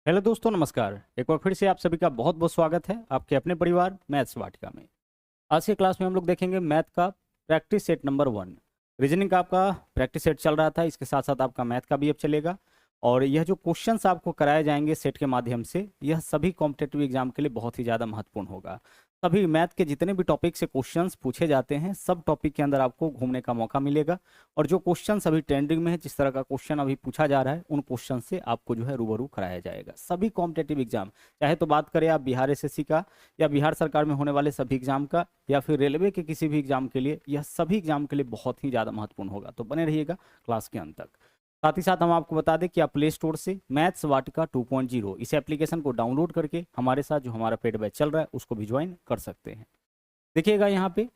Hello दोस्तों, नमस्कार। एक बार फिर से आप सभी का बहुत बहुत स्वागत है आपके अपने परिवार मैथ्स वाटिका में। आज की क्लास में हम लोग देखेंगे मैथ का प्रैक्टिस सेट नंबर 1। रीजनिंग का आपका प्रैक्टिस सेट चल रहा था, इसके साथ साथ आपका मैथ का भी अब चलेगा। और यह जो क्वेश्चंस आपको कराए जाएंगे सेट के माध्यम से, यह सभी कॉम्पिटेटिव एग्जाम के लिए बहुत ही ज़्यादा महत्वपूर्ण होगा। सभी मैथ के जितने भी टॉपिक से क्वेश्चंस पूछे जाते हैं, सब टॉपिक के अंदर आपको घूमने का मौका मिलेगा। और जो क्वेश्चन अभी ट्रेंडिंग में है, जिस तरह का क्वेश्चन अभी पूछा जा रहा है, उन क्वेश्चन से आपको जो है रूबरू कराया जाएगा। सभी कॉम्पिटेटिव एग्जाम, चाहे तो बात करें आप बिहार एसएससी का या बिहार सरकार में होने वाले सभी एग्जाम का, या फिर रेलवे के किसी भी एग्जाम के लिए, यह सभी एग्जाम के लिए बहुत ही ज़्यादा महत्वपूर्ण होगा। तो बने रहिएगा क्लास के अंत तक। साथ ही साथ हम आपको बता दें कि आप प्ले स्टोर से मैथ्स वाटिका 2.0 इस एप्लीकेशन को डाउनलोड करके हमारे साथ जो हमारा पेड बैच चल रहा है उसको भी ज्वाइन कर सकते हैं। देखिएगा यहाँ पे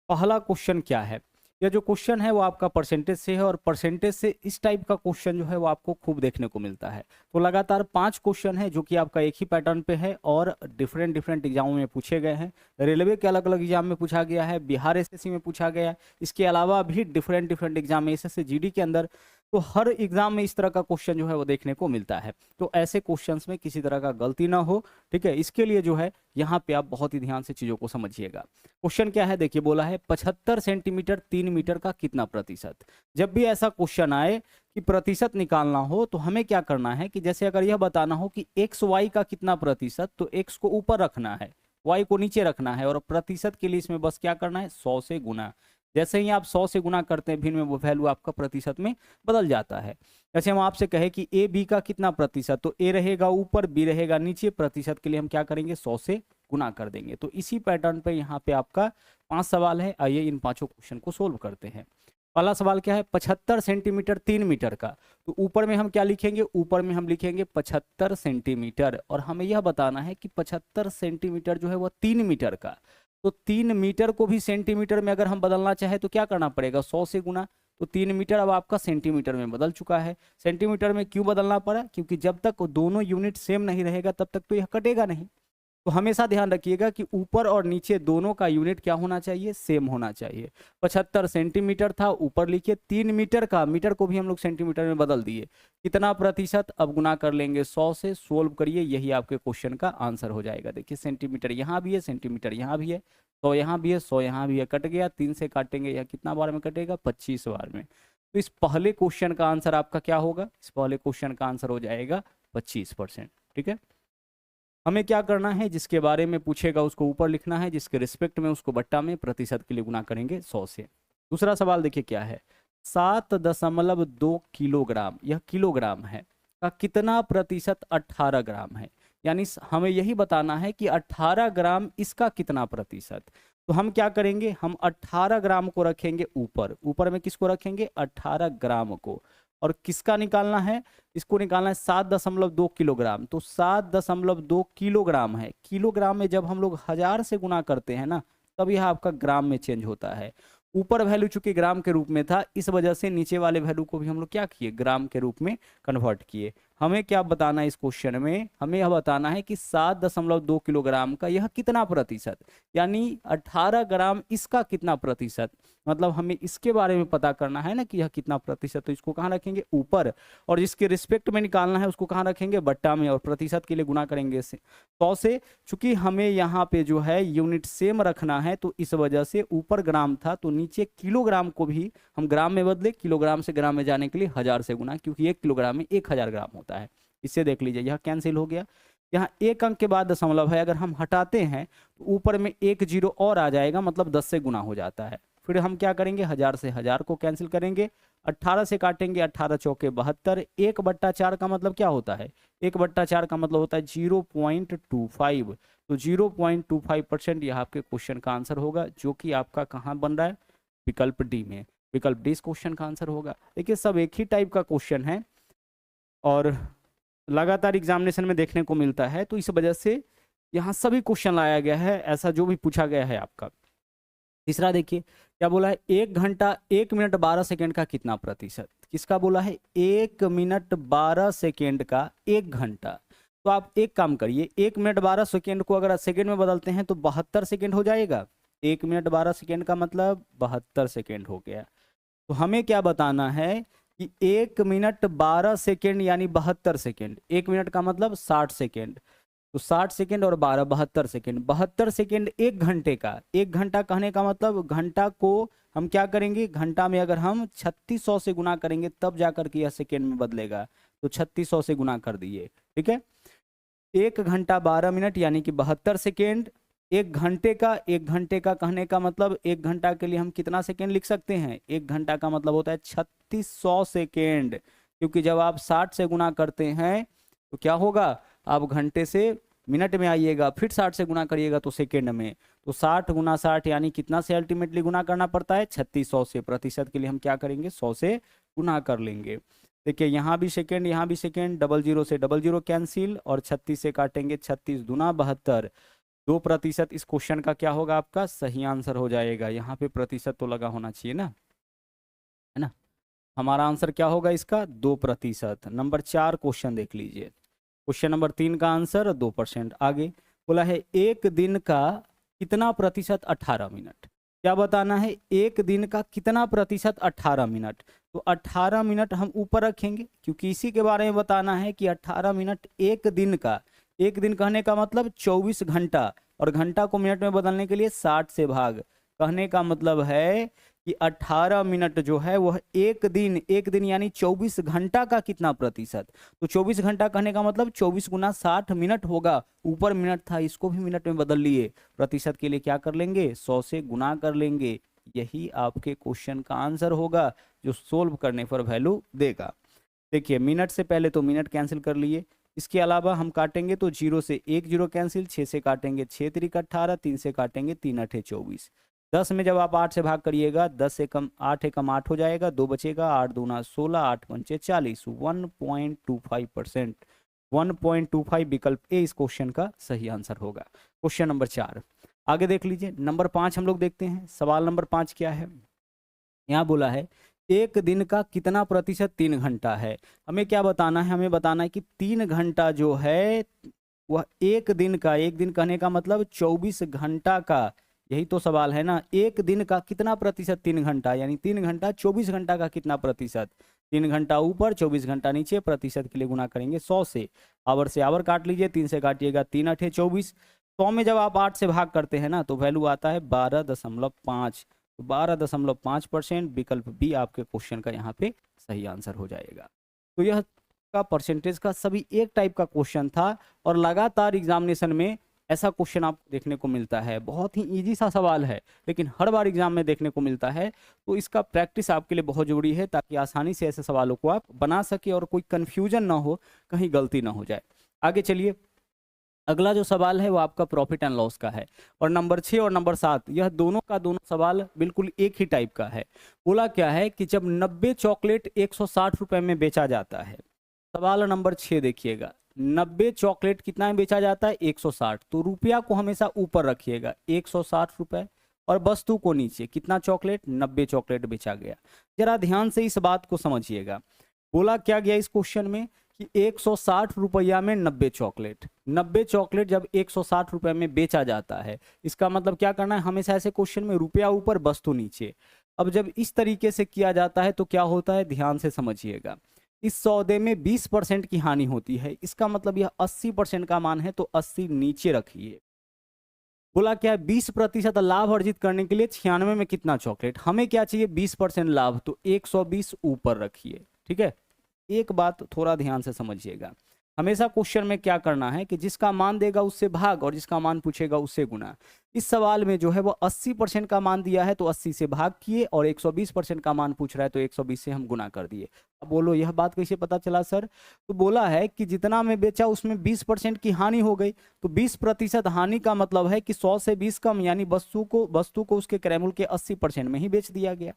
पहला क्वेश्चन क्या है। यह जो क्वेश्चन है वो आपका परसेंटेज से है, और परसेंटेज से इस टाइप का क्वेश्चन जो है वो आपको खूब देखने को मिलता है। तो लगातार 5 क्वेश्चन है जो कि आपका एक ही पैटर्न पे है और डिफरेंट डिफरेंट एग्जामों में पूछे गए हैं। रेलवे के अलग अलग एग्जाम में पूछा गया है, बिहार एसएससी में पूछा गया है, इसके अलावा भी डिफरेंट डिफरेंट एग्जाम में एसएससी जीडी के अंदर। तो हर एग्जाम में इस तरह का क्वेश्चन जो है वो देखने को मिलता है। तो ऐसे क्वेश्चंस में किसी तरह का गलती ना हो, ठीक है, इसके लिए जो है यहाँ पे आप बहुत ही ध्यान से चीजों को समझिएगा। क्वेश्चन क्या है, देखिए, बोला है 75 सेंटीमीटर 3 मीटर का कितना प्रतिशत। जब भी ऐसा क्वेश्चन आए कि प्रतिशत निकालना हो, तो हमें क्या करना है कि जैसे अगर यह बताना हो कि एक्स वाई का कितना प्रतिशत, तो एक्स को ऊपर रखना है, वाई को नीचे रखना है, और प्रतिशत के लिए इसमें बस क्या करना है, 100 से गुना। जैसे ही आप 100 से गुना करते हैं, फिर में वो वैल्यू आपका प्रतिशत में बदल जाता है। जैसे हम आपसे कहे कि ए बी का कितना प्रतिशत, तो ए रहेगा ऊपर, बी रहेगा नीचे, प्रतिशत के लिए हम क्या करेंगे, 100 से गुना कर देंगे। तो इसी पैटर्न पे यहाँ पे आपका 5 सवाल है। आइए इन पांचों क्वेश्चन को सोल्व करते हैं। पहला सवाल क्या है, 75 सेंटीमीटर 3 मीटर का। तो ऊपर में हम क्या लिखेंगे, ऊपर में हम लिखेंगे 75 सेंटीमीटर, और हमें यह बताना है कि 75 सेंटीमीटर जो है वह 3 मीटर का। तो 3 मीटर को भी सेंटीमीटर में अगर हम बदलना चाहे तो क्या करना पड़ेगा, 100 से गुना। तो 3 मीटर अब आपका सेंटीमीटर में बदल चुका है। सेंटीमीटर में क्यों बदलना पड़ा, क्योंकि जब तक दोनों यूनिट सेम नहीं रहेगा तब तक तो यह कटेगा नहीं। तो हमेशा ध्यान रखिएगा कि ऊपर और नीचे दोनों का यूनिट क्या होना चाहिए, सेम होना चाहिए। 75 सेंटीमीटर था, ऊपर लिखिए 3 मीटर का, मीटर को भी हम लोग सेंटीमीटर में बदल दिए। कितना प्रतिशत, अब गुना कर लेंगे 100 से, सोल्व करिए, यही आपके क्वेश्चन का आंसर हो जाएगा। देखिए सेंटीमीटर यहाँ भी है, सेंटीमीटर यहाँ भी है, 100 यहाँ भी है, 100 यहाँ भी है, कट गया। 3 से काटेंगे, यह कितना बार में कटेगा, 25 बार में। तो इस पहले क्वेश्चन का आंसर आपका क्या होगा, इस पहले क्वेश्चन का आंसर हो जाएगा 25%। ठीक है, हमें क्या करना है, जिसके बारे में पूछेगा उसको ऊपर लिखना है, जिसके रिस्पेक्ट में उसको बट्टा में प्रतिशत के लिए गुना करेंगे 100 से। दूसरा सवाल देखिए क्या है, 7.2 किलोग्राम, यह किलोग्राम है, का कितना प्रतिशत 18 ग्राम है। यानी हमें यही बताना है कि 18 ग्राम इसका कितना प्रतिशत। तो हम क्या करेंगे, हम 18 ग्राम को रखेंगे ऊपर, ऊपर में किसको रखेंगे, 18 ग्राम को। और किसका निकालना है, इसको निकालना है 7.2 किलोग्राम। तो 7.2 किलोग्राम है। किलोग्राम में जब हम लोग 1000 से गुना करते हैं ना, तब यह आपका ग्राम में चेंज होता है। ऊपर वैल्यू चूंकि ग्राम के रूप में था, इस वजह से नीचे वाले वैल्यू को भी हम लोग क्या किए, ग्राम के रूप में कन्वर्ट किए। हमें क्या बताना है इस क्वेश्चन में, हमें यह बताना है कि 7.2 किलोग्राम का यह कितना प्रतिशत, यानी 18 ग्राम इसका कितना प्रतिशत। मतलब हमें इसके बारे में पता करना है ना कि यह कितना प्रतिशत। तो इसको कहाँ रखेंगे, ऊपर, और जिसके रिस्पेक्ट में निकालना है उसको कहाँ रखेंगे, बट्टा में, और प्रतिशत के लिए गुना करेंगे 100 से। चूंकि हमें यहाँ पे जो है यूनिट सेम रखना है, तो इस वजह से ऊपर ग्राम था तो नीचे किलोग्राम को भी हम ग्राम में बदले, किलोग्राम से ग्राम में जाने के लिए 1000 से गुना, क्योंकि 1 किलोग्राम में 1000 ग्राम होता है। इससे देख लीजिए यह कैंसिल हो गया। यहाँ एक अंक के बाद दशमलव है, अगर हम हटाते हैं तो ऊपर में एक जीरो और आ जाएगा, मतलब 10 से गुना हो जाता है। फिर हम क्या करेंगे, 1000 से 1000 को कैंसिल करेंगे, 18 से काटेंगे, 18 चौके 72, 1/4 का मतलब क्या होता है, 1/4 का मतलब होता है 0.25। तो 0.25% यह आपके क्वेश्चन का आंसर होगा, जो कि आपका कहाँ बन रहा है, विकल्प डी में। विकल्प डी इस क्वेश्चन का आंसर होगा। देखिए सब एक ही टाइप का क्वेश्चन है और लगातार एग्जामिनेशन में देखने को मिलता है, तो इस वजह से यहाँ सभी क्वेश्चन लाया गया है, ऐसा जो भी पूछा गया है आपका। तीसरा देखिए क्या बोला है, 1 घंटा 1 मिनट 12 सेकेंड का कितना प्रतिशत। किसका बोला है, 1 मिनट 12 सेकेंड का 1 घंटा। तो आप एक काम करिए, 1 मिनट 12 सेकेंड को अगर सेकेंड में बदलते हैं तो 72 सेकेंड हो जाएगा। 1 मिनट 12 सेकेंड का मतलब 72 सेकेंड हो गया। तो हमें क्या बताना है कि 1 मिनट 12 सेकेंड यानी 72 सेकेंड, 1 मिनट का मतलब 60 सेकेंड, तो 60 सेकेंड और 12 72 सेकेंड, 72 सेकेंड 1 घंटे का, 1 घंटा कहने का मतलब घंटा को हम क्या करेंगे, घंटा में अगर हम 3600 से गुना करेंगे तब जाकर के यह सेकेंड में बदलेगा, तो 3600 से गुना कर दिए, ठीक है। 1 घंटा 12 मिनट यानी कि 72 सेकेंड, 1 घंटे का कहने का मतलब 1 घंटा के लिए हम कितना सेकेंड लिख सकते हैं, 1 घंटा का मतलब होता है 3600 सेकेंड, क्योंकि जब आप 60 से गुना करते हैं तो क्या होगा, आप घंटे से मिनट में आइएगा, फिर 60 से गुना करिएगा तो सेकेंड में, तो 60 गुना 60 यानी कितना से अल्टीमेटली गुना करना पड़ता है, 3600 से। प्रतिशत के लिए हम क्या करेंगे, 100 से गुना कर लेंगे। देखिए यहाँ भी सेकेंड, यहाँ भी सेकेंड, डबल जीरो से डबल जीरो कैंसिल, और 36 से काटेंगे, 36 दूना 72, 2% इस क्वेश्चन का क्या होगा, आपका सही आंसर हो जाएगा। यहाँ पे प्रतिशत तो लगा होना चाहिए ना, है ना। हमारा आंसर क्या होगा इसका, 2%। नंबर 4 क्वेश्चन देख लीजिए। क्वेश्चन नंबर 3 का आंसर 2%। आगे बोला है एक दिन का कितना प्रतिशत 18 मिनट, क्या बताना है, एक दिन का कितना प्रतिशत 18 मिनट, तो 18 मिनट हम ऊपर रखेंगे क्योंकि इसी के बारे में बताना है कि 18 मिनट एक दिन का, एक दिन कहने का मतलब 24 घंटा, और घंटा को मिनट में बदलने के लिए 60 से भाग, कहने का मतलब है कि 18 मिनट जो है वह एक दिन यानी 24 घंटा का कितना प्रतिशत, तो 24 घंटा कहने का मतलब 24 गुना 60 मिनट होगा, ऊपर मिनट था इसको भी मिनट में बदल लिए, प्रतिशत के लिए क्या कर लेंगे, 100 से गुना कर लेंगे। यही आपके क्वेश्चन का आंसर होगा जो सोल्व करने पर वैल्यू देगा। देखिए मिनट से पहले तो मिनट कैंसिल कर लिए, इसके अलावा हम काटेंगे तो 0 से 1 0 कैंसिल, 6 से काटेंगे 6 त्रिक 18, 3 से काटेंगे 3 8 24, 10 में जब आप 8 से भाग करिएगा 10 से कम 8 एकम 8 हो जाएगा, 2 बचेगा, 8 दूना 16, 8 पंचे 40, 1.25%, 1.25 विकल्प ए इस क्वेश्चन का सही आंसर होगा। क्वेश्चन नंबर 4 आगे देख लीजिए। नंबर 5 हम लोग देखते हैं, सवाल नंबर 5 क्या है, यहाँ बोला है एक दिन का कितना प्रतिशत 3 घंटा है। हमें क्या बताना है, हमें बताना है कि 3 घंटा जो है वह एक दिन का, एक दिन कहने का मतलब 24 घंटा का, यही तो सवाल है ना, एक दिन का कितना प्रतिशत 3 घंटा, यानी 3 घंटा 24 घंटा का कितना प्रतिशत, 3 घंटा ऊपर 24 घंटा नीचे, प्रतिशत के लिए गुना करेंगे 100 से, आवर से आवर काट लीजिए, 3 से काटिएगा 3 8 24, 100 में जब आप 8 से भाग करते हैं ना तो वैल्यू आता है 12.5, 12.5%, विकल्प बी आपके क्वेश्चन का यहाँ पे सही आंसर हो जाएगा। तो यह का परसेंटेज का सभी एक टाइप का क्वेश्चन था, और लगातार एग्जामिनेशन में ऐसा क्वेश्चन आपको देखने को मिलता है, बहुत ही इजी सा सवाल है लेकिन हर बार एग्जाम में देखने को मिलता है, तो इसका प्रैक्टिस आपके लिए बहुत जरूरी है ताकि आसानी से ऐसे सवालों को आप बना सके और कोई कंफ्यूजन ना हो, कहीं गलती ना हो जाए। आगे चलिए, अगला जो सवाल है वो आपका प्रॉफिट एंड लॉस का है, और नंबर 6 और नंबर 7 यह दोनों का दोनों सवाल बिल्कुल एक ही टाइप का है। बोला क्या है कि जब 90 चॉकलेट 160 रुपए में बेचा जाता है, सवाल नंबर 6 देखिएगा, 90 चॉकलेट कितना में बेचा जाता है, 160, तो रुपया को हमेशा ऊपर रखिएगा 160 रुपए, और वस्तु को नीचे, कितना चॉकलेट, 90 चॉकलेट बेचा गया। जरा ध्यान से इस बात को समझिएगा, बोला क्या गया इस क्वेश्चन में कि 160 रुपया में 90 चॉकलेट, 90 चॉकलेट जब 160 रुपए में बेचा जाता है, इसका मतलब क्या करना है, हमेशा ऐसे क्वेश्चन में रुपया ऊपर वस्तु नीचे। अब जब इस तरीके से किया जाता है तो क्या होता है, ध्यान से समझिएगा, इस सौदे में 20% की हानि होती है, इसका मतलब यह 80% का मान है तो 80 नीचे रखिए। बोला क्या है 20% लाभ अर्जित करने के लिए 96 में कितना चॉकलेट, हमें क्या चाहिए 20% लाभ, तो 120 ऊपर रखिए। ठीक है, एक बात थोड़ा ध्यान से समझिएगा, हमेशा क्वेश्चन में क्या करना है कि जिसका मान देगा उससे भाग और जिसका मान पूछेगा उससे गुना। इस सवाल में जो है वो 80% का मान दिया है तो 80 से भाग किए, और 120% का मान पूछ रहा है तो 120 से हम गुना कर दिए। अब बोलो यह बात कैसे पता चला सर, तो बोला है कि जितना में बेचा उसमें 20% की हानि हो गई, तो 20% हानि का मतलब है कि 100 से 20 कम, यानी वस्तु को उसके क्रय मूल्य के 80% में ही बेच दिया गया।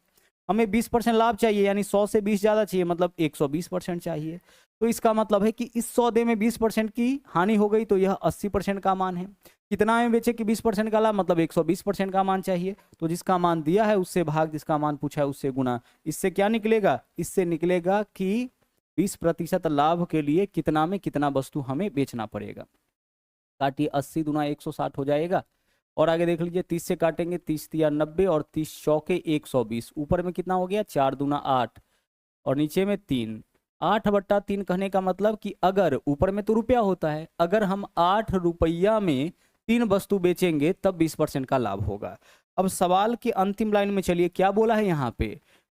हमें 20% लाभ चाहिए, यानी 100 से 20 ज्यादा चाहिए, मतलब 120% चाहिए। तो इसका मतलब है कि इस सौदे में 20% की हानि हो गई तो यह 80% का मान है। कितना में बेचे कि 20% का लाभ, मतलब 120% का मान चाहिए, तो जिसका मान दिया है उससे भाग, जिसका मान पूछा है उससे गुना। इससे क्या निकलेगा, इससे निकलेगा कि 20% लाभ के लिए कितना में कितना वस्तु हमें बेचना पड़ेगा। काटिए, 80 दूना 160 हो जाएगा, और आगे देख लीजिए 30 से काटेंगे, 30 तिया 90 और 30 चौके 120, ऊपर में कितना हो गया 4 दूना 8, और नीचे में 3। 8/3 कहने का मतलब कि अगर ऊपर में तो रुपया होता है, अगर हम 8 रुपया में 3 वस्तु बेचेंगे तब 20% का लाभ होगा। अब सवाल की अंतिम लाइन में चलिए, क्या बोला है यहाँ पे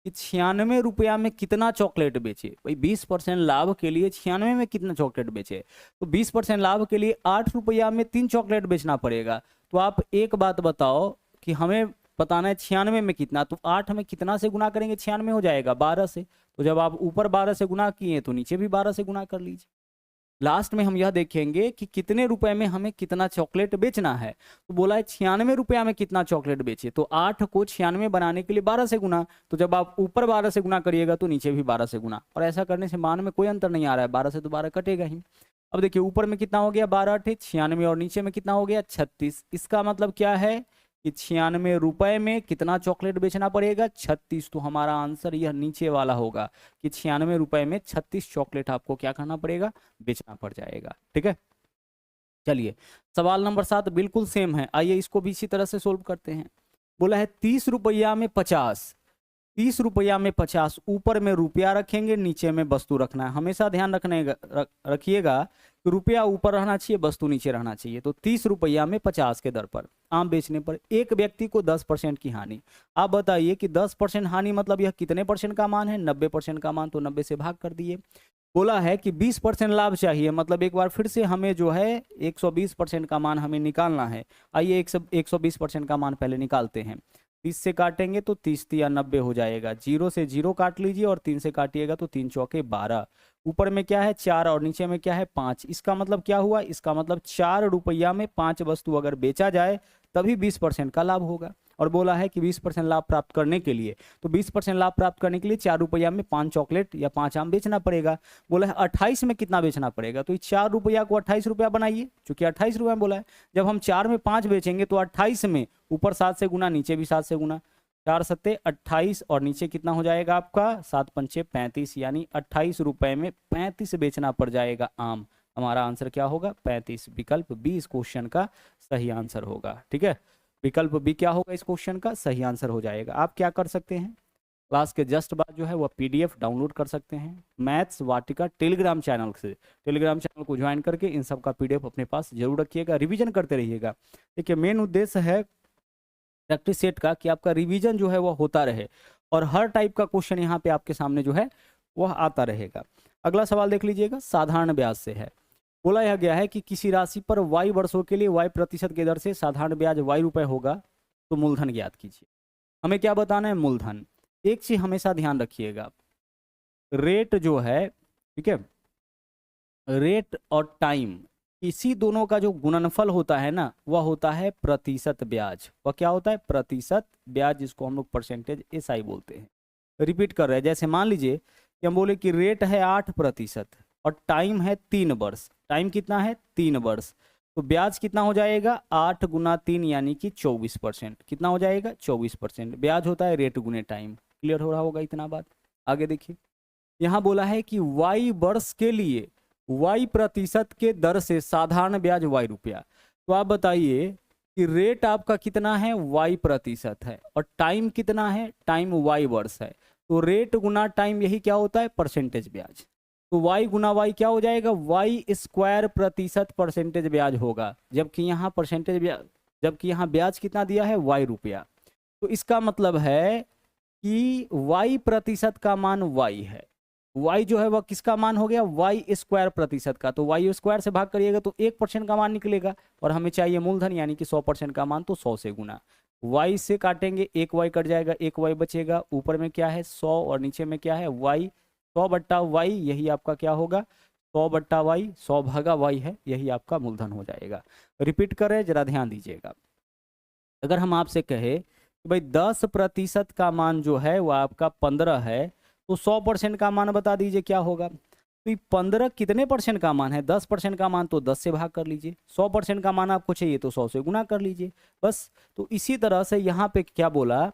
कि 96 रुपया में कितना चॉकलेट बेचे। भाई 20% लाभ के लिए 96 में कितना चॉकलेट बेचे, तो 20% लाभ के लिए 8 रुपया में 3 चॉकलेट बेचना पड़ेगा। तो आप एक बात बताओ कि हमें बताना है 96 में कितना, तो 8 में कितना से गुना करेंगे 96 हो जाएगा 12 से। तो जब आप ऊपर 12 से गुना किए तो नीचे भी 12 से गुना कर लीजिए। लास्ट में हम यह देखेंगे कि कितने रुपए में हमें कितना चॉकलेट बेचना है। तो बोला है 96 रुपया में कितना चॉकलेट बेचे, तो 8 को 96 बनाने के लिए 12 से गुना। तो जब आप ऊपर 12 से गुना करिएगा तो नीचे भी 12 से गुना, और ऐसा करने से मान में कोई अंतर नहीं आ रहा है, 12 से तो 12 कटेगा ही। अब देखिए ऊपर में कितना हो गया 12 × 96 और नीचे में कितना हो गया 36। इसका मतलब क्या है कि 96 रुपए में कितना चॉकलेट बेचना पड़ेगा 36। तो हमारा आंसर यह नीचे वाला होगा कि 96 रुपए में 36 चॉकलेट आपको क्या करना पड़ेगा, बेचना पड़ जाएगा। ठीक है, चलिए सवाल नंबर 7 बिल्कुल सेम है, आइए इसको भी इसी तरह से सोल्व करते हैं। बोला है 30 रुपया में 50, 30 रुपया में 50, ऊपर में रुपया रखेंगे नीचे में वस्तु रखना है। हमेशा ध्यान रखिएगा कि रुपया ऊपर रहना चाहिए, वस्तु नीचे रहना चाहिए। तो 30 रुपया में 50 के दर पर आम बेचने पर एक व्यक्ति को 10% की हानि। आप बताइए कि 10% हानि मतलब यह कितने परसेंट का मान है, 90% का मान, तो 90 से भाग कर दिए। बोला है कि 20% लाभ चाहिए, मतलब एक बार फिर से हमें जो है 120% का मान हमें निकालना है। आइए 120% का मान पहले निकालते हैं। 30 से काटेंगे तो 30 या 90 हो जाएगा, 0 से 0 काट लीजिए और 3 से काटिएगा तो 3 चौके 12। ऊपर में क्या है 4 और नीचे में क्या है 5। इसका मतलब क्या हुआ, इसका मतलब 4 रुपया में 5 वस्तु अगर बेचा जाए तभी 20% का लाभ होगा। और बोला है कि 20% लाभ प्राप्त करने के लिए, तो 20% लाभ प्राप्त करने के लिए 4 रुपया में 5 चॉकलेट या 5 आम बेचना पड़ेगा। बोला है 28 में कितना बेचना पड़ेगा, तो 4 रुपया को 28 रुपया बनाइए, चूंकि 28 रुपया बोला है। जब हम 4 में 5 बेचेंगे तो 28 में ऊपर 7 से गुना, नीचे भी 7 से गुना, 4 सत्ते 28 और नीचे कितना हो जाएगा आपका 7 पंचे 35, यानी 28 रुपए में 35 बेचना पड़ जाएगा आम। हमारा आंसर क्या होगा 35। विकल्प बी इस क्वेश्चन का सही आंसर होगा। ठीक है, विकल्प बी क्या होगा इस क्वेश्चन का सही आंसर हो जाएगा। आप क्या कर सकते हैं, क्लास के जस्ट बाद जो है वह PDF डाउनलोड कर सकते हैं मैथ्स वाटिका टेलीग्राम चैनल से। टेलीग्राम चैनल को ज्वाइन करके इन सब का PDF अपने पास जरूर रखिएगा, रिवीजन करते रहिएगा। देखिए मेन उद्देश्य है प्रैक्टिस सेट का कि आपका रिवीजन जो है वह होता रहे और हर टाइप का क्वेश्चन यहाँ पे आपके सामने जो है वह आता रहेगा। अगला सवाल देख लीजिएगा, साधारण ब्याज से है। बोला यह गया है कि किसी राशि पर y वर्षों के लिए y% की दर से साधारण ब्याज y रुपए होगा, तो मूलधन ज्ञात कीजिए। हमें क्या बताना है, मूलधन। एक चीज हमेशा ध्यान रखिएगा, रेट जो है, ठीक है, रेट और टाइम, इसी दोनों का जो गुणनफल होता है ना वह होता है प्रतिशत ब्याज। वह क्या होता है, प्रतिशत ब्याज, जिसको हम लोग परसेंटेज SI बोलते हैं। रिपीट कर रहे हैं, जैसे मान लीजिए कि हम बोले कि रेट है 8% और टाइम है 3 वर्ष। टाइम कितना है 3 वर्ष, तो ब्याज कितना हो जाएगा 8 गुना 3 यानी कि 24%। कितना हो जाएगा 24%। ब्याज होता है रेट गुने टाइम। क्लियर हो रहा होगा इतना बात। आगे देखिए, यहाँ बोला है कि y वर्ष के लिए y% के दर से साधारण ब्याज y रुपया। तो आप बताइए कि रेट आपका कितना है y% है और टाइम कितना है, टाइम y वर्ष है। तो रेट गुना टाइम यही क्या होता है परसेंटेज ब्याज। तो y गुना y क्या हो जाएगा y² परसेंटेज ब्याज होगा, जबकि यहाँ परसेंटेज ब्याज, जबकि यहाँ ब्याज कितना दिया है y रुपया। तो इसका मतलब है कि y% का मान y है, y जो है वह किसका मान हो गया y² का। तो y² से भाग करिएगा तो 1% का मान निकलेगा और हमें चाहिए मूलधन यानी कि 100% का मान, तो 100 से गुना। y से काटेंगे 1 y कट जाएगा, 1 y बचेगा। ऊपर में क्या है 100 और नीचे में क्या है y, 100/y, यही आपका क्या होगा 100/y, 100 भागा y है, यही आपका मूलधन हो जाएगा। रिपीट करें, जरा ध्यान दीजिएगा। अगर हम आपसे कहे कि भाई 10% का मान जो है वह आपका 15 है, तो 100% का मान बता दीजिए क्या होगा। तो 15 कितने परसेंट का मान है, 10% का मान, तो 10 से भाग कर लीजिए। 100% का मान आपको चाहिए तो 100 से गुना कर लीजिए बस। तो इसी तरह से यहाँ पे क्या बोला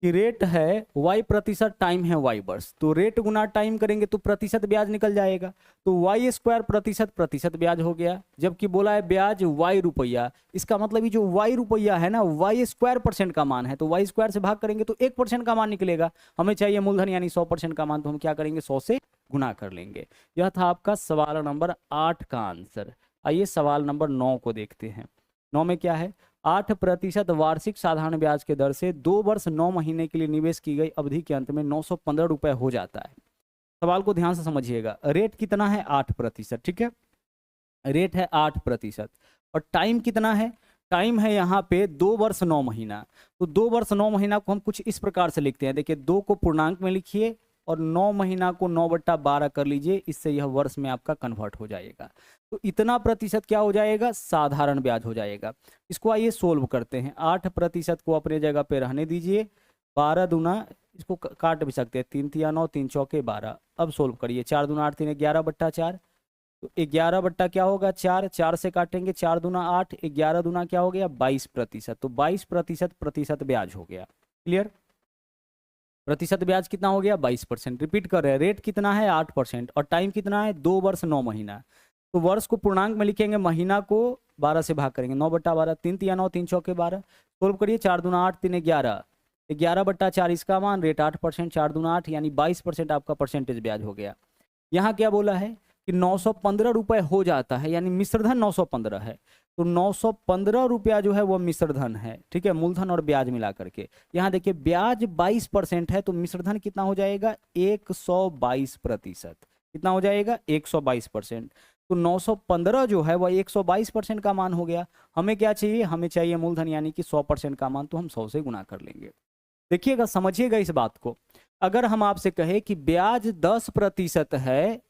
कि रेट है y प्रतिशत, टाइम है y वर्ष, तो रेट गुना टाइम करेंगे तो प्रतिशत ब्याज निकल जाएगा, तो y स्क्वायर प्रतिशत प्रतिशत ब्याज हो गया। जबकि बोला है ब्याज y रुपया, इसका मतलब ये जो y रुपया है ना, y स्क्वायर परसेंट का मान है, तो y स्क्वायर से भाग करेंगे तो 1% का मान निकलेगा। हमें चाहिए मूलधन यानी 100% का मान, तो हम क्या करेंगे, 100 से गुना कर लेंगे। यह था आपका सवाल नंबर 8 का आंसर। आइए सवाल नंबर 9 को देखते हैं। 9 में क्या है, 8% वार्षिक साधारण ब्याज के दर से 2 वर्ष 9 महीने के लिए निवेश की गई अवधि के अंत में 915 रुपए हो जाता है। सवाल को ध्यान से समझिएगा। रेट कितना है, 8%, ठीक है, रेट है 8%, और टाइम कितना है, टाइम है यहाँ पे 2 वर्ष 9 महीना। तो 2 वर्ष 9 महीना को हम कुछ इस प्रकार से लिखते हैं, देखिए 2 को पूर्णांक में लिखिए और 9 महीना को 9/12 कर लीजिए, इससे यह वर्ष में आपका कन्वर्ट हो जाएगा। तो इतना प्रतिशत क्या हो जाएगा, साधारण ब्याज हो जाएगा। इसको आइए सोल्व करते हैं। 8% को अपने जगह पे रहने दीजिए, 12 दूना, इसको काट भी सकते हैं, 3 तिया 9, 3 चौके 12। अब सोल्व करिए, 4 दूना 8, 3 11/4, तो 11 बट्टा क्या होगा 4, 4 से काटेंगे, 4 दूना 8, 11 दूना क्या हो गया 22%, तो 22% प्रतिशत ब्याज हो गया। क्लियर, प्रतिशत ब्याज कितना हो गया 22%। रिपीट कर रहे हैं, रेट कितना है 8% और टाइम कितना है 2 वर्ष 9 महीना। तो वर्ष को पूर्णांक में लिखेंगे, महीना को 12 से भाग करेंगे, 9/12, 3 तिया 9, 3 चौके 12। सोल्व करिए, 4 दूना 8, 3 11, 11/4 इसका मान, रेट 8%, 4 दूना 8 यानी 22% आपका परसेंटेज ब्याज हो गया। यहाँ क्या बोला है कि 915 रुपए हो जाता है, यानी मिश्रधन 915 है, तो 915 रुपया जो है वो मिश्रधन है, ठीक है, मूलधन और ब्याज मिला करके। यहाँ देखिए ब्याज 22% है, तो मिश्रधन कितना हो जाएगा 122%। कितना हो जाएगा 122%। तो 915 जो है वह 122% का मान हो गया। हमें क्या चाहिए, हमें चाहिए मूलधन यानी कि 100% का मान, तो हम 100 से गुना कर लेंगे। देखिएगा, समझिएगा इस बात को। अगर हम आपसे कहे कि ब्याज 10% है,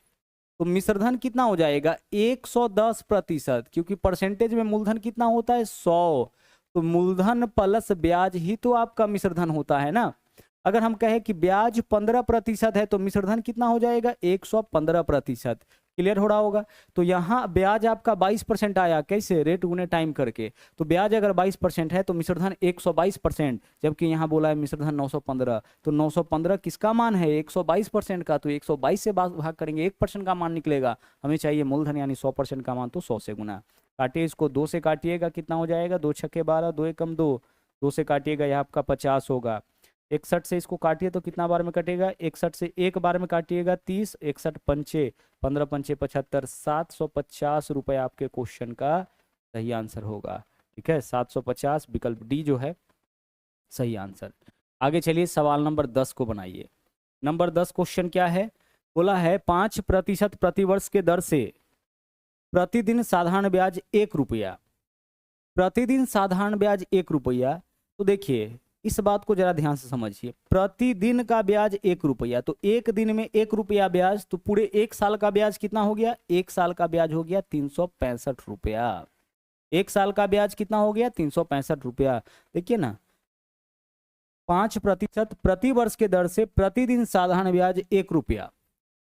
तो मिश्रधन कितना हो जाएगा 110%, क्योंकि परसेंटेज में मूलधन कितना होता है 100, तो मूलधन प्लस ब्याज ही तो आपका मिश्रधन होता है ना। अगर हम कहें कि ब्याज 15% है, तो मिश्रधन कितना हो जाएगा 115%। क्लियर हो रहा होगा। तो यहाँ ब्याज आपका 22% आया, कैसे, रेट गुने टाइम करके। तो ब्याज अगर 22% है तो मिश्रधन 122%, जबकि यहाँ बोला है मिश्रधन 915, तो 915 किसका मान है 122% का, तो 122 से भाग करेंगे 1% का मान निकलेगा। हमें चाहिए मूलधन यानी 100% का मान, तो 100 से गुना। काटिए इसको, 2 से काटिएगा कितना हो जाएगा, 2 छक्के 12, 2 एकम 2, 2 से काटिएगा यह आपका 50 होगा। 61 से इसको काटिए तो कितना बार में कटेगा, 61 से एक बार में काटिएगा 30, 61 पंचे 15 पंचे 75, 750 रुपए आपके क्वेश्चन का सही आंसर होगा। ठीक है, 750 विकल्प डी जो है सही आंसर। आगे चलिए सवाल नंबर 10 को बनाइए। नंबर 10 क्वेश्चन क्या है, बोला है 5% प्रतिवर्ष के दर से प्रतिदिन साधारण ब्याज 1 रुपया, प्रतिदिन साधारण ब्याज 1 रुपया। तो देखिए इस बात को जरा ध्यान से समझिए, प्रतिदिन का ब्याज 1 रुपया, तो एक दिन में 1 रुपया ब्याज, तो पूरे 1 साल का ब्याज कितना हो गया, 1 साल का ब्याज हो गया 365 रुपया। 1 साल का ब्याज कितना हो गया 365 रुपया। देखिए ना, 5% प्रति वर्ष के दर से प्रतिदिन साधारण ब्याज 1 रुपया,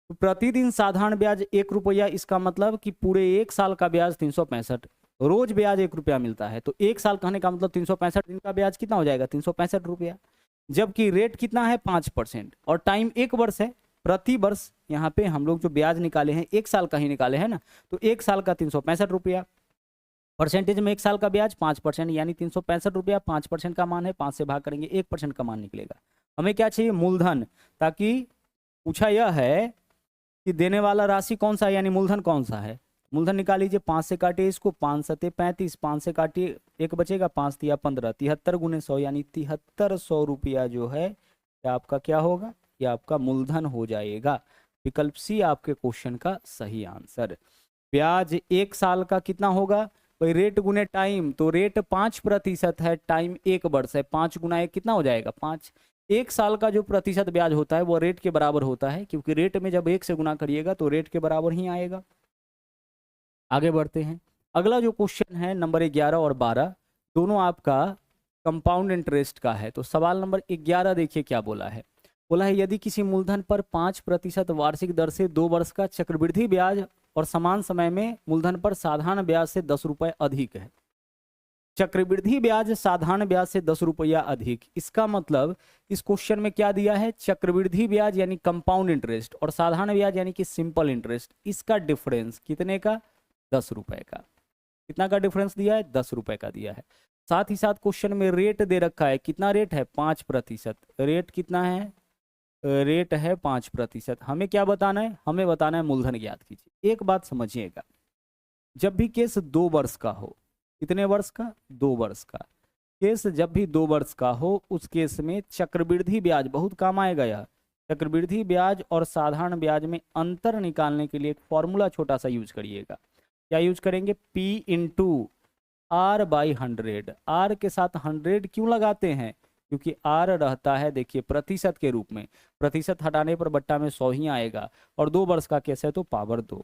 तो प्रतिदिन साधारण ब्याज 1 रुपया, इसका मतलब कि पूरे 1 साल का ब्याज 365, रोज ब्याज 1 रुपया मिलता है, तो 1 साल कहने का मतलब 365 दिन का ब्याज कितना हो जाएगा 365 रुपया। जबकि रेट कितना है 5% और टाइम 1 वर्ष है। प्रति वर्ष यहाँ पे हम लोग जो ब्याज निकाले हैं 1 साल का ही निकाले हैं ना, तो 1 साल का 365 रुपया, परसेंटेज में 1 साल का ब्याज 5% यानी 365 रुपया, 5% का मान है, 5 से भाग करेंगे 1% का मान निकलेगा। हमें क्या चाहिए मूलधन, ताकि पूछा यह है कि देने वाला राशि कौन सा है, यानी मूलधन कौन सा है। मूलधन निकाल लीजिए, 5 से काटिए इसको, 5 सते 35, 5 से काटिए एक बचेगा, 5 तिया 15, 73 गुने 100 यानी 7300 रुपया जो है या आपका क्या होगा, या आपका मूलधन हो जाएगा। विकल्प सी आपके क्वेश्चन का सही आंसर। ब्याज 1 साल का कितना होगा भाई, रेट गुने टाइम, तो रेट 5% है, टाइम 1 वर्ष है, 5 गुना 1 कितना हो जाएगा 5। 1 साल का जो प्रतिशत ब्याज होता है वो रेट के बराबर होता है, क्योंकि रेट में जब 1 से गुना करिएगा तो रेट के बराबर ही आएगा। आगे बढ़ते हैं। अगला जो क्वेश्चन है नंबर 11 और 12 दोनों आपका कंपाउंड इंटरेस्ट का है। तो सवाल नंबर 11 देखिए क्या बोला है, बोला है यदि किसी मूलधन पर 5% वार्षिक दर से 2 वर्ष का चक्रवृद्धि ब्याज और समान समय में मूलधन पर साधारण ब्याज से 10 रुपए अधिक है, चक्रवृद्धि ब्याज साधारण ब्याज से 10 रुपया अधिक। इसका मतलब इस क्वेश्चन में क्या दिया है, चक्रवृद्धि ब्याज यानी कंपाउंड इंटरेस्ट और साधारण ब्याज यानी कि सिंपल इंटरेस्ट, इसका डिफरेंस कितने का, 10 रुपए का। कितना का डिफरेंस दिया है, 10 रुपए का दिया है। साथ ही साथ क्वेश्चन में रेट दे रखा है, कितना रेट है, 5%। रेट कितना है, रेट है 5%। हमें क्या बताना है, हमें बताना है मूलधन ज्ञात कीजिए। एक बात समझिएगा, जब भी केस 2 वर्ष का हो, कितने वर्ष का, 2 वर्ष का केस, जब भी 2 वर्ष का हो उस केस में चक्रवृद्धि ब्याज बहुत काम आएगा। यह चक्रवृद्धि ब्याज और साधारण ब्याज में अंतर निकालने के लिए एक फॉर्मूला छोटा सा यूज करिएगा। क्या यूज करेंगे, P into R by 100। R के साथ 100 क्यों लगाते हैं, क्योंकि आर रहता है देखिए प्रतिशत के रूप में, प्रतिशत हटाने पर बट्टा में 100 ही आएगा, और 2 वर्ष का केस है तो पावर 2।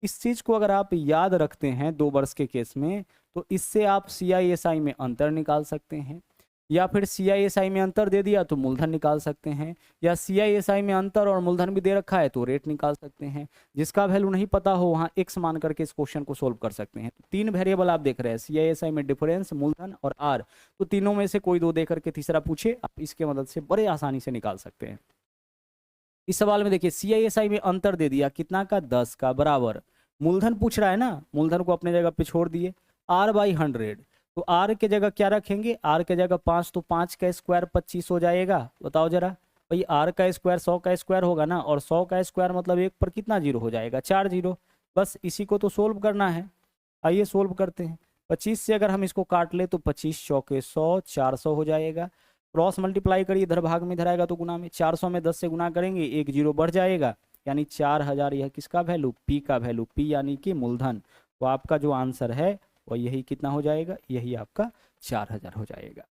इस चीज को अगर आप याद रखते हैं 2 वर्ष के केस में, तो इससे आप CISI में अंतर निकाल सकते हैं, या फिर CISI में अंतर दे दिया तो मूलधन निकाल सकते हैं, या CISI में अंतर और मूलधन भी दे रखा है तो रेट निकाल सकते हैं। जिसका वैल्यू नहीं पता हो वहाँ x मान करके इस क्वेश्चन को सोल्व कर सकते हैं। 3 वेरिएबल आप देख रहे हैं, CISI में डिफरेंस, मूलधन और r, तो तीनों में से कोई 2 दे करके तीसरा पूछे, आप इसके मदद से बड़े आसानी से निकाल सकते हैं। इस सवाल में देखिए CISI में अंतर दे दिया कितना का, 10 का, बराबर मूलधन पूछ रहा है ना, मूलधन को अपने जगह पे छोड़ दिए, r बाई 100। तो r के जगह क्या रखेंगे, r के जगह 5, तो 5 का स्क्वायर 25 हो जाएगा। बताओ जरा भाई, r का स्क्वायर 100 का स्क्वायर होगा ना, और 100 का स्क्वायर मतलब 1 पर कितना जीरो हो जाएगा, 4 जीरो। बस इसी को तो सोल्व करना है। आइए सोल्व करते हैं। 25 से अगर हम इसको काट ले तो 25 चौके 100, 400 हो जाएगा। क्रॉस मल्टीप्लाई करिए, इधर भाग में इधर आएगा तो गुना में, 400 में 10 से गुना करेंगे, 1 जीरो बढ़ जाएगा, यानी 4000। यह किसका वैल्यू, P का वैल्यू, P यानी कि मूलधन। तो आपका जो आंसर है और यही कितना हो जाएगा, यही आपका 4000 हो जाएगा।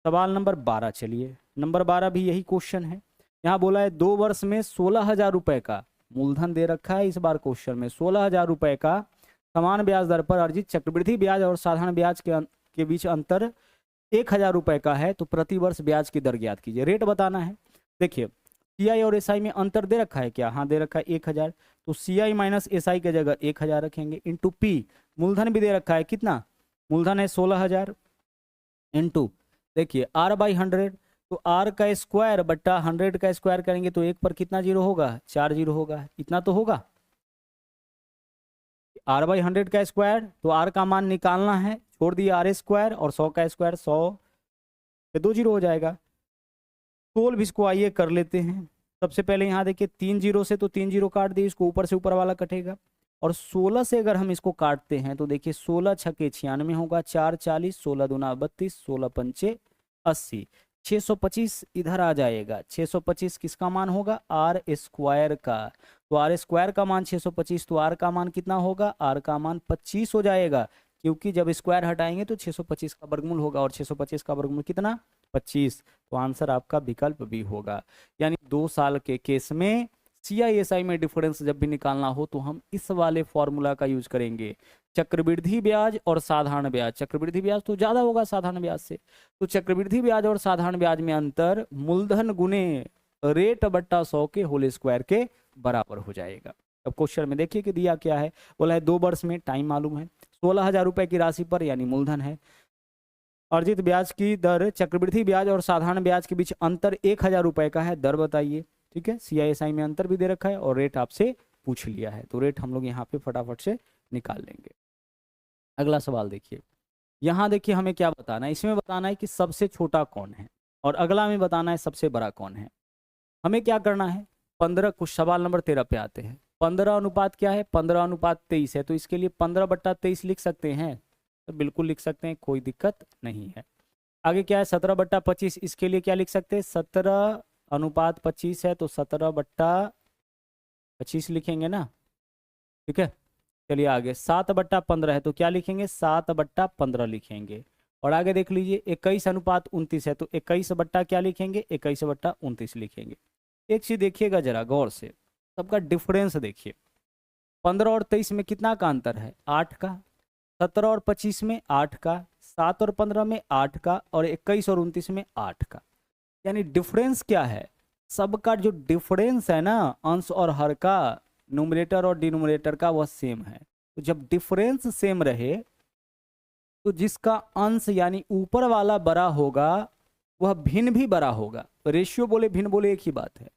सवाल नंबर 12, चलिए नंबर 12 भी यही क्वेश्चन है। यहाँ बोला है 2 वर्ष में 16,000 रुपए का मूलधन दे रखा है। इस बार क्वेश्चन में 16,000 रुपए का समान ब्याज दर पर अर्जित चक्रवृद्धि ब्याज और साधारण ब्याज के बीच अंतर 1,000 रुपए का है, तो प्रति वर्ष ब्याज की दर ज्ञात कीजिए। रेट बताना है। देखिए CI और SI में अंतर दे रखा है क्या, हाँ दे रखा है 1,000, तो CI माइनस SI के जगह 1,000 रखेंगे, इंटू P, मूलधन भी दे रखा है, कितना मूलधन है 16,000, इंटू देखिए R बाई 100, तो R का स्क्वायर बट्टा 100 का स्क्वायर करेंगे तो 1 पर कितना जीरो होगा, 4 जीरो होगा, इतना तो होगा। R बाई 100 का स्क्वायर, तो R का मान निकालना है, छोड़ दिया R स्क्वायर, और 100 का स्क्वायर 100 पे 2 जीरो हो जाएगा। सोल्व इसको आइए कर लेते हैं। सबसे पहले यहाँ देखिए 3 जीरो से, तो 3 जीरो काट दिए, इसको ऊपर से ऊपर वाला कटेगा, और 16 से अगर हम इसको काटते हैं तो देखिए 16 छके 96 होगा, 4 40, 16 दूना 32, 16 पंचे 80, 625 इधर आ जाएगा। 625 किसका मान होगा, R स्क्वायर का, तो R स्क्वायर का मान 625, तो R का मान कितना होगा, R का मान 25 हो जाएगा, क्योंकि जब स्क्वायर हटाएंगे तो 625 का वर्गमूल होगा, और 625 का वर्गमूल कितना, 25। तो आंसर आपका विकल्प भी होगा। यानी 2 साल के केस में CISI में डिफरेंस जब भी निकालना हो तो हम इस वाले फॉर्मूला का यूज करेंगे, चक्रवृद्धि ब्याज और साधारण ब्याज। चक्रवृद्धि ब्याज तो ज्यादा होगा साधारण ब्याज से, तो चक्रवृद्धि ब्याज और साधारण ब्याज में अंतर मूलधन गुने रेट बट्टा 100 के होल स्क्वायर के बराबर हो जाएगा। अब क्वेश्चन में देखिए कि दिया क्या है, बोला है 2 वर्ष में, टाइम मालूम है, 16,000 रुपए की राशि पर यानी मूलधन है, अर्जित ब्याज की दर चक्रवृद्धि ब्याज और साधारण ब्याज के बीच अंतर 1,000 रुपए का है, दर बताइए। ठीक है, CISI में अंतर भी दे रखा है और रेट आपसे पूछ लिया है, तो रेट हम लोग यहाँ पे फटाफट से निकाल लेंगे। अगला सवाल देखिए, यहाँ देखिए हमें क्या बताना है, इसमें बताना है कि सबसे छोटा कौन है, और अगला में बताना है सबसे बड़ा कौन है। हमें क्या करना है, 15, कुछ सवाल नंबर 13 पे आते हैं। 15 अनुपात क्या है, 15 अनुपात 23 है, तो इसके लिए 15 बट्टा 23 लिख सकते हैं, तो बिल्कुल लिख सकते हैं, कोई दिक्कत नहीं है। आगे क्या है, 17 बट्टा 25, इसके लिए क्या लिख सकते हैं, 17 अनुपात 25 है, तो 17 बट्टा 25 लिखेंगे ना। ठीक है, चलिए आगे 7 बट्टा 15 है, तो क्या लिखेंगे, 7 बट्टा 15 लिखेंगे। और आगे देख लीजिए 21 अनुपात 29 है, तो 21 बट्टा क्या लिखेंगे, 21 बट्टा 29 लिखेंगे। एक चीज देखिएगा जरा गौर से, सबका डिफरेंस देखिए, 15 और 23 में कितना का अंतर है, 8 का, 17 और 25 में 8 का, 7 और 15 में 8 का, और 21 और 29 में 8 का। यानी डिफरेंस क्या है, सबका जो डिफरेंस है ना, अंश और हर का, न्यूमरेटर और डिनोमिनेटर का, वह सेम है। तो जब डिफरेंस सेम रहे तो जिसका अंश यानी ऊपर वाला बड़ा होगा वह भिन्न भी बड़ा होगा। रेशियो बोले भिन्न बोले एक ही बात है।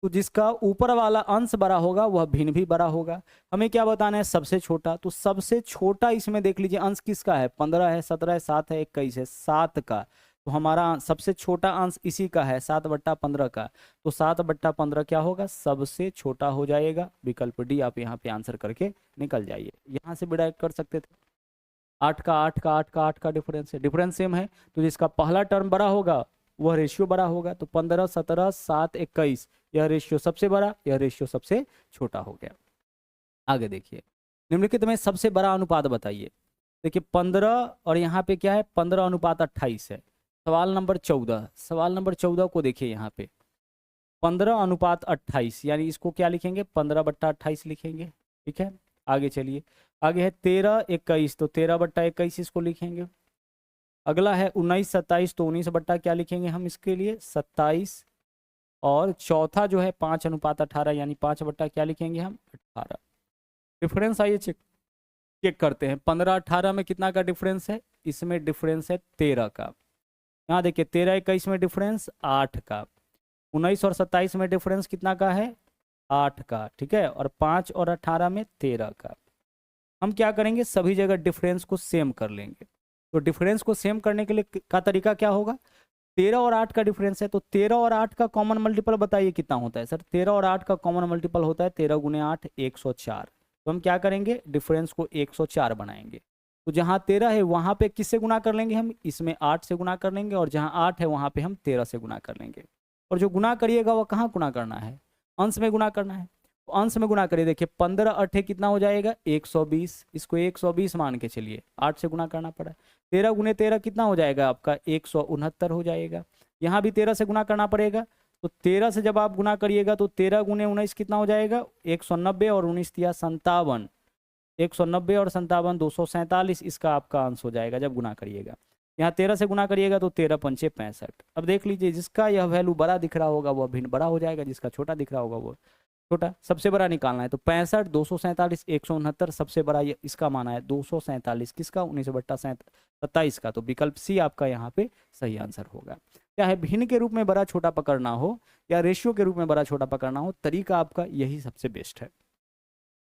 तो जिसका ऊपर वाला अंश बड़ा होगा वह भिन्न भी बड़ा होगा। हमें क्या बताना है, सबसे छोटा। तो सबसे छोटा इसमें देख लीजिए अंश किसका है, 15 है, 17 है, 7 है, 21 है, 7 का। तो हमारा सबसे छोटा अंश इसी का है 7/15 का। तो 7/15 क्या होगा, सबसे छोटा हो जाएगा। विकल्प डी आप यहाँ पे आंसर करके निकल जाइए। यहाँ से भी डायरेक्ट कर सकते थे। 8 का 8 का 8 का 8 का डिफरेंस है, डिफरेंस सेम है। तो जिसका पहला टर्म बड़ा होगा वह रेशियो बड़ा होगा। तो 15, 17, 7, 21, यह रेशियो सबसे बड़ा, यह रेशियो सबसे छोटा हो गया। आगे देखिए, निम्नलिखित में सबसे बड़ा अनुपात बताइए। देखिए 15 और यहाँ पे क्या है, 15:28 है। सवाल नंबर 14, सवाल नंबर 14 को देखिए, यहाँ पे 15:28 यानी इसको क्या लिखेंगे, 15/28 लिखेंगे। ठीक है, आगे चलिए। आगे है 13, 21, तो 13/21 इसको लिखेंगे। अगला है 19, 27, तो 19 बट्टा क्या लिखेंगे हम इसके लिए, 27। और चौथा जो है 5:18 यानी 5 बट्टा क्या लिखेंगे हम, 18। डिफरेंस आइए चेक करते हैं। 15-18 में कितना का डिफरेंस है, इसमें डिफरेंस है 13 का। यहाँ देखिए 13, 21 में डिफरेंस 8 का। 19 और 27 में डिफरेंस कितना का है, 8 का। ठीक है, और 5 और 18 में 13 का। हम क्या करेंगे, सभी जगह डिफरेंस को सेम कर लेंगे। तो डिफरेंस को सेम करने के लिए का तरीका क्या होगा, 13 और 8 का डिफरेंस है, तो 13 और 8 का कॉमन मल्टीपल बताइए कितना होता है। सर 13 और 8 का कॉमन मल्टीपल होता है 13 × 8 104। तो हम क्या करेंगे, डिफरेंस को 104 बनाएंगे। तो जहाँ 13 है वहाँ पे किससे गुना कर लेंगे हम, इसमें 8 से गुना कर लेंगे। और जहाँ 8 है वहाँ पे हम 13 से गुना कर लेंगे। और जो गुना करिएगा वह कहाँ गुना करना है, अंश में गुना करना है। तो अंश में गुना करिए, देखिए 15 8 कितना हो जाएगा, 120। इसको 120 मान के चलिए, 8 से गुना करना पड़ा। 13 × 13 कितना हो जाएगा आपका, 169 हो जाएगा। यहाँ भी 13 से गुना करना पड़ेगा। तो 13 से जब आप गुना करिएगा तो 13 × 19 कितना हो जाएगा, 190। और 19 दिया 57, 190 और 57 247, इसका आपका अंश हो जाएगा जब गुना करिएगा। यहाँ 13 से गुना करिएगा तो 13 × 5 65। अब देख लीजिए, जिसका यह वैल्यू बड़ा दिख रहा होगा वह भिन्न बड़ा हो जाएगा, जिसका छोटा दिख रहा होगा वो छोटा। सबसे बड़ा निकालना है तो 65, 247, 169, सबसे बड़ा इसका माना है 247, किसका, 19/27 का। तो विकल्प सी आपका यहाँ पे सही आंसर होगा। क्या है, भिन्न के रूप में बड़ा छोटा पकड़ना हो या रेशियो के रूप में बड़ा छोटा पकड़ना हो, तरीका आपका यही सबसे बेस्ट है।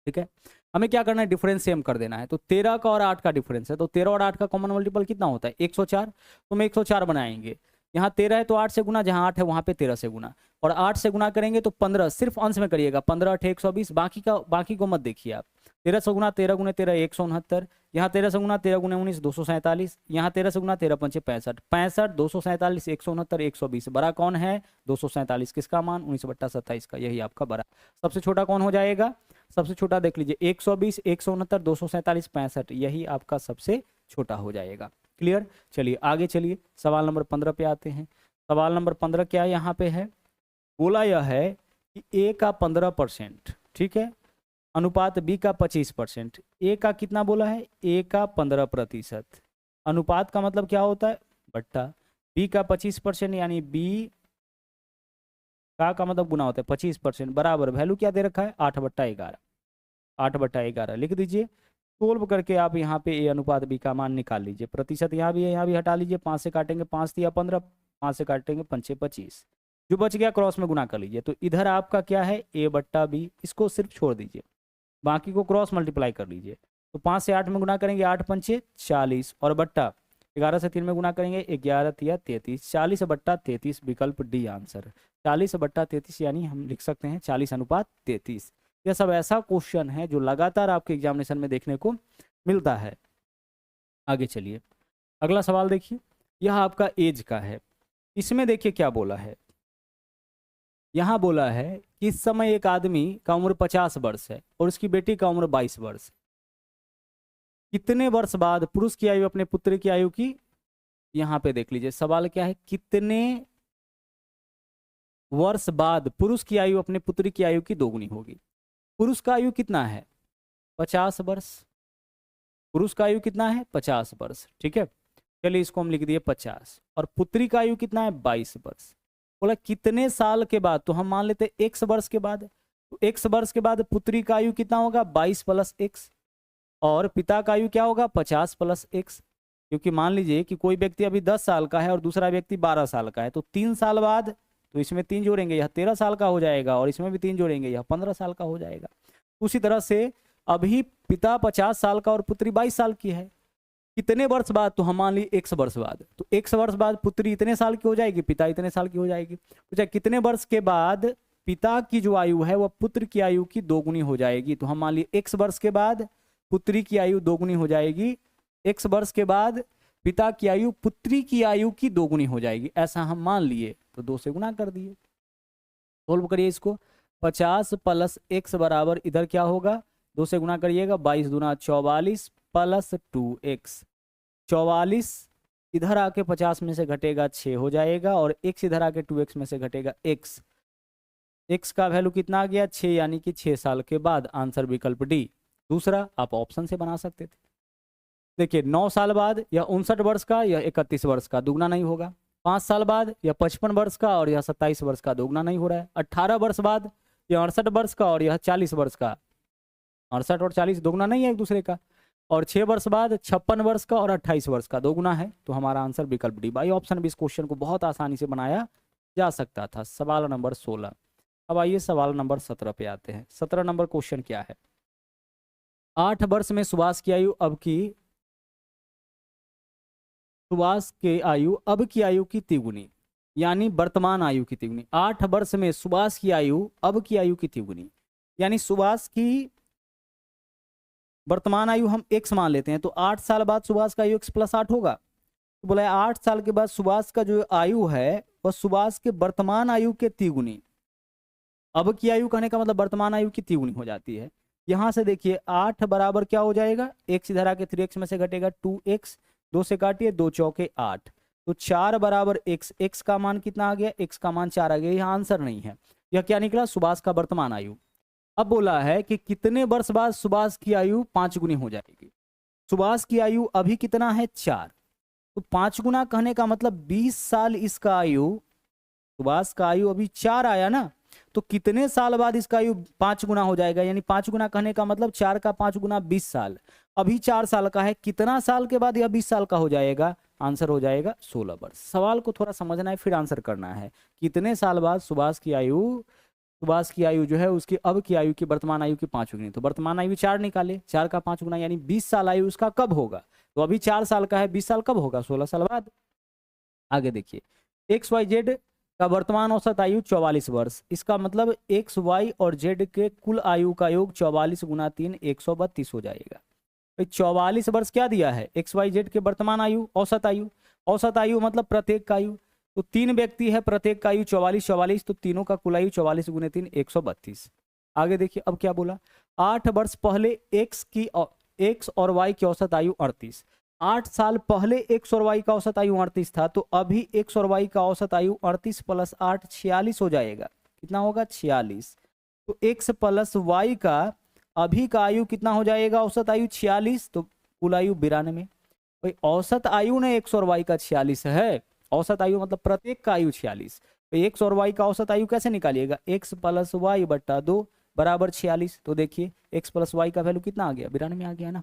ठीक है, हमें क्या करना है, डिफरेंस सेम कर देना है। तो 13 का और 8 का डिफरेंस है, तो 13 और 8 का कॉमन मल्टीपल कितना होता है, 104। तो हम 104 बनाएंगे। यहाँ 13 है तो 8 से गुना, जहाँ 8 है वहाँ पे 13 से गुना। और 8 से गुना करेंगे तो 15, सिर्फ अंश में करिएगा, 15 8 120। बाकी को मत देखिए आप। 13 से गुना, 13 × 13 169। यहाँ 13 से गुना, 13 × 19 247। यहाँ 13 से गुना, 13 × 5 65। 65, 247, 169, 120। बड़ा कौन है, 247, किसका मान, 19/27 का। यही आपका बड़ा। सबसे छोटा कौन हो जाएगा, सबसे छोटा देख लीजिए, 120, 169, 247, 65, यही आपका सबसे छोटा हो जाएगा। क्लियर, चलिए आगे चलिए, सवाल नंबर 15 पे आते हैं। सवाल नंबर 15 क्या यहाँ पे है, बोला यह है कि ए का 15%, ठीक है, अनुपात बी का 25%। ए का कितना बोला है, ए का 15%। अनुपात का मतलब क्या होता है, बट्टा। बी का 25% यानी बी का मतलब गुना होता है 25%, बराबर वैल्यू क्या दे रखा है, 8/11। 8/11 लिख दीजिए। सोल्व करके आप यहाँ पे ए अनुपात बी का मान निकाल लीजिए। प्रतिशत यहाँ भी है, यहाँ भी हटा लीजिए। 5 से काटेंगे 5 दिया 15, 5 से काटेंगे 5 25, जो बच गया क्रॉस में गुना कर लीजिए। तो इधर आपका क्या है, a/b, इसको सिर्फ छोड़ दीजिए, बाकी को क्रॉस मल्टीप्लाई कर लीजिए। तो 5 से 8 में गुना करेंगे, 8 पंचे 40, और बट्टा 11 से 3 में गुना करेंगे, 11 तिया 33, 40/33, विकल्प डी आंसर। 40/33 यानी हम लिख सकते हैं 40:33। यह सब ऐसा क्वेश्चन है जो लगातार आपके एग्जामिनेशन में देखने को मिलता है। आगे चलिए, अगला सवाल देखिए, यह आपका एज का है। इसमें देखिए क्या बोला है, यहां बोला है कि इस समय एक आदमी का उम्र 50 वर्ष है और उसकी बेटी का उम्र 22 वर्ष। कितने वर्ष बाद पुरुष की आयु अपने पुत्र की आयु की, यहां पे देख लीजिए सवाल क्या है, कितने वर्ष बाद पुरुष की आयु अपने पुत्र की आयु की दोगुनी होगी। पुरुष का आयु कितना है, 50 वर्ष। पुरुष का आयु कितना है, 50 वर्ष। ठीक है, चलिए इसको हम लिख दिए 50। और पुत्री का आयु कितना है, 22 वर्ष। बोला कितने साल के बाद, तो हम मान लेते x वर्ष के बाद। तो x वर्ष के बाद पुत्री का आयु कितना होगा, 22 + x। और पिता का आयु क्या होगा, 50 + x। क्योंकि मान लीजिए कि कोई व्यक्ति अभी 10 साल का है और दूसरा व्यक्ति 12 साल का है, तो 3 साल बाद तो इसमें 3 जोड़ेंगे, यह 13 साल का हो जाएगा, और इसमें भी 3 जोड़ेंगे, यह 15 साल का हो जाएगा। उसी तरह से अभी पिता 50 साल का और पुत्री 22 साल की है, कितने वर्ष बाद, तो हम मान ली 100 वर्ष बाद, तो 100 वर्ष बाद पुत्री इतने साल की हो जाएगी, पिता इतने साल की हो जाएगी। तो चाहे कितने वर्ष के बाद पिता की जो आयु है वह पुत्र की आयु की दोगुनी हो जाएगी, तो हम मान ली 100 वर्ष के बाद पुत्री की आयु दोगुनी हो जाएगी, 100 वर्ष के बाद पिता की आयु पुत्री की आयु की दोगुनी हो जाएगी, ऐसा हम मान लिए, तो 2 से गुना कर दिए। सोल्व करिए इसको, 50 प्लस x बराबर इधर क्या होगा, 2 से गुना करिएगा, 22 दूना 44 प्लस 2x, 44 इधर आके 50 में से घटेगा 6 हो जाएगा, और x इधर आके 2x में से घटेगा x, x का वैल्यू कितना आ गया 6, यानी कि 6 साल के बाद। आंसर विकल्प डी। दूसरा आप ऑप्शन से बना सकते थे। देखिए 9 साल बाद यह 59 वर्ष का, यह 31 वर्ष का, दुगना नहीं होगा। 5 साल बाद यह 55 वर्ष का और यह 27 वर्ष का, दोगुना नहीं हो रहा है। 18 वर्ष बाद यह 68 वर्ष का और यह 40 वर्ष का, 68 और 40 दोगुना नहीं है एक दूसरे का। और 6 वर्ष बाद 56 वर्ष का और 28 वर्ष का, दोगुना है। तो हमारा आंसर विकल्प डी। बाई ऑप्शन भी इस क्वेश्चन को बहुत आसानी से बनाया जा सकता था। सवाल नंबर 16। अब आइए सवाल नंबर 17 पे आते हैं। 17 नंबर क्वेश्चन क्या है, 8 वर्ष में सुभाष की आयु अब की आयु की तिगुनी, यानी वर्तमान आयु की तिगुनी। 8 वर्ष में सुभाष की आयु अब की आयु की तिगुनी, यानी सुभाष की वर्तमान आयु हम x मान लेते हैं, तो 8 साल बाद सुभाष का आयु x प्लस 8 होगा। तो बोला 8 साल के बाद सुभाष का जो आयु है वह सुभाष के वर्तमान आयु के तिगुनी। अब की आयु कहने का मतलब वर्तमान आयु की तिगुनी हो जाती है। यहां से देखिए 8 बराबर क्या हो जाएगा, x इधर आके 3x में से घटेगा 2x, 2 से काटिए, 2 चौके 8, तो 4 बराबर x, x का मान कितना आ गया, x का मान 4 आ गया। यह आंसर नहीं है, यह क्या निकला, सुभाष का वर्तमान आयु। अब बोला है कि कितने वर्ष बाद सुभाष की आयु 5 गुनी हो जाएगी। सुभाष की आयु अभी कितना है 4, तो 5 गुना कहने का मतलब 20 साल इसका आयु, सुभाष का आयु अभी 4 आया ना, तो कितने साल बाद इसका आयु 5 गुना हो जाएगा, यानी 5 गुना कहने का मतलब 4 का 5 गुना 20 साल। अभी 4 साल का है, कितना साल के बाद यह 20 साल का हो जाएगा, आंसर हो जाएगा 16 वर्ष। सवाल को थोड़ा समझना है फिर आंसर करना है। कितने साल बाद सुभाष की आयु जो है उसकी अब की आयु की वर्तमान आयु की 5 गुनी, तो वर्तमान आयु 4 निकाले, 4 का 5 गुना यानी 20 साल आयु उसका कब होगा, तो अभी 4 साल का है, 20 साल कब होगा, 16 साल बाद। आगे देखिए XYZ का वर्तमान औसत आयु 44 वर्ष, इसका मतलब XY और Z के कुल आयु का योग 44 गुना 3 132 हो जाएगा। 44 वर्ष क्या दिया है, XYZ के वर्तमान आयु, औसत आयु मतलब प्रत्येक का आयु, तो 3 व्यक्ति है, प्रत्येक का आयु 44, तो तीनों का कुल आयु 44 गुने 3 132। आगे देखिए अब क्या बोला, 8 वर्ष पहले X और Y की औसत आयु 38, 8 साल पहले X और Y का औसत आयु 38 था, तो अभी X और Y का औसत आयु 38 प्लस 8 46 हो जाएगा। कितना होगा 46, तो X प्लस Y का अभी का आयु कितना हो जाएगा, औसत आयु 46, तो कुल आयु 92। भाई औसत आयु ने X और Y का 46 है, औसत आयु मतलब प्रत्येक का आयु 46, तो X और Y का औसत आयु कैसे निकालिएगा, X प्लस Y बट्टा 2 बराबर 46। तो देखिए X प्लस Y का वैल्यू कितना आ गया, 92 आ गया ना।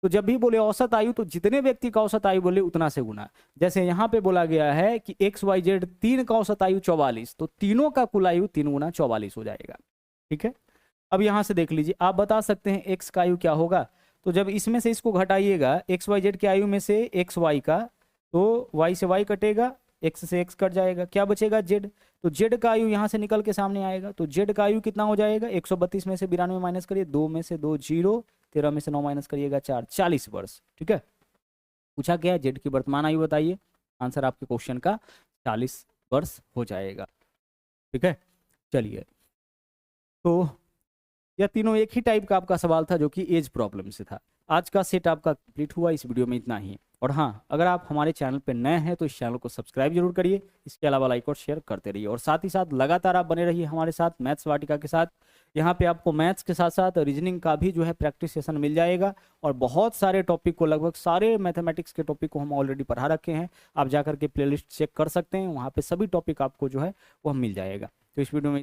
तो जब भी बोले औसत आयु तो जितने व्यक्ति का औसत आयु बोले उतना से गुना। जैसे यहाँ पे बोला गया है कि XYZ 3 का औसत आयु 44, तो तीनों का कुल आयु 3 गुना 44 हो जाएगा। ठीक है, अब यहाँ से देख लीजिए, आप बता सकते हैं X का आयु क्या होगा, तो जब इसमें से इसको घटाइएगा XYZ के आयु में से XY का, तो Y से Y कटेगा, X से X कट जाएगा, क्या बचेगा Z, तो Z का आयु यहाँ से निकल के सामने आएगा, तो Z का आयु कितना हो जाएगा, 132 में से 92 माइनस करिए, 2 में से 2 0, 13 में से 9 माइनस करिएगा 4, 40 वर्ष। ठीक है, पूछा क्या है, Z की वर्तमान आयु बताइए, आंसर आपके क्वेश्चन का 40 वर्ष हो जाएगा। ठीक है, चलिए, तो यह तीनों एक ही टाइप का आपका सवाल था जो कि एज प्रॉब्लम से था। आज का सेट आपका कंप्लीट हुआ, इस वीडियो में इतना ही। और हाँ, अगर आप हमारे चैनल पर नए हैं तो इस चैनल को सब्सक्राइब जरूर करिए, इसके अलावा लाइक और शेयर करते रहिए, और साथ ही साथ लगातार आप बने रहिए हमारे साथ मैथ्स वाटिका के साथ। यहाँ पे आपको मैथ्स के साथ साथ रीजनिंग का भी जो है प्रैक्टिस सेशन मिल जाएगा, और बहुत सारे टॉपिक को, लगभग सारे मैथमेटिक्स के टॉपिक को हम ऑलरेडी पढ़ा रखे हैं। आप जाकर के प्लेलिस्ट चेक कर सकते हैं, वहाँ पे सभी टॉपिक आपको जो है वह मिल जाएगा। तो इस वीडियो में